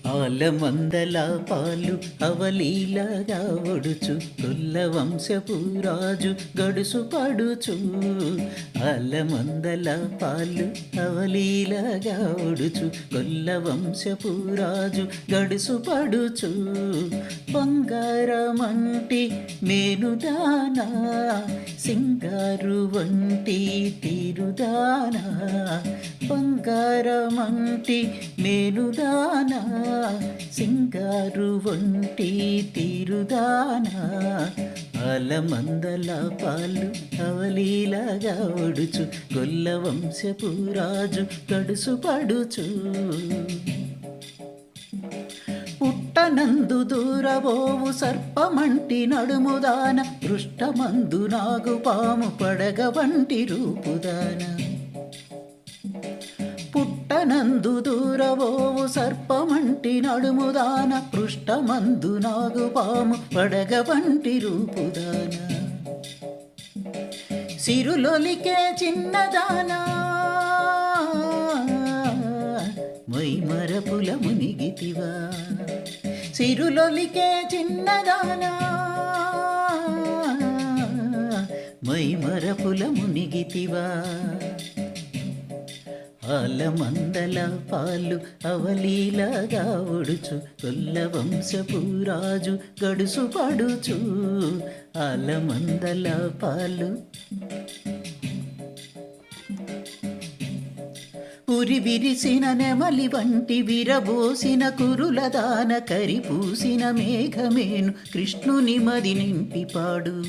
ఆలమందల పాలు అవలీలగా ఒడుచు కొల్ల వంశపు రాజు గడుసు పడుచు. ఆలమందల పాలు అవలీలగా ఒడుచు కొల్ల వంశపు రాజు గడుసు పడుచు. బంగారమంటి మేనుదానా సింగారు వంటి తీరుదానా. బంగారమంటి మేనుదానా సింగారు వంటి తీరుదానా. ఆలమందల పాలు అవలీలగా ఒడుచు గొల్ల వంశపు రాజు గడుసు పడుచు. పుట్టనందు దూరబోవు సర్పమంటి నడుముదాన పృష్టమందు నాగుపాము పడగ వంటి రూపుదాన. పుట్టనందు దూరబోవు సర్పమంటి నడుముదాన పృష్టమందు నాగుపాము పడగ వంటి రూపుదాన. సిరులొలికే చిన్నదానా మైమరపుల మునిగితివా. సిరులొలికే చిన్నదానా మైమరపుల మునిగితివా. ఆలమందల పాలు అవలీలగా ఒడుచు కొల్ల వంశపు రాజు గడుసు పడుచు. ఆలమందల పాలు ఉరి విరిసిన నెమలి వంటి విరబోసిన కురుల దాన కరిపూసిన మేఘమేను కృష్ణుని మది నింపి పాడు.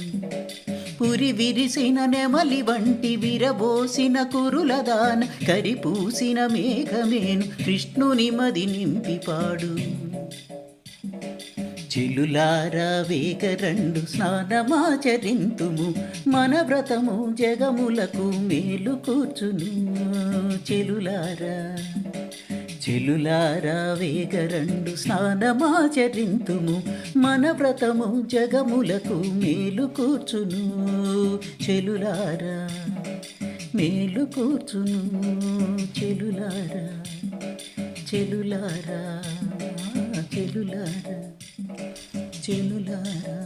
పురి విరిసిన నెమలి వంటి విరబోసిన కురుల దాన కరిపూసిన మేఘమేను కృష్ణుని మది నింపి పాడు. చెలులారా వేగరండు స్నానమాచరింతుము మన వ్రతము జగములకు మేలు కూర్చును. చెలులారా చెలులారా వేగరండు స్నానమాచరింతుము మన వ్రతము జగములకు మేలు కూర్చును. చెలులారా మేలు కూర్చును. చెలులారా చెలులారా చెలులారా చెలులారా.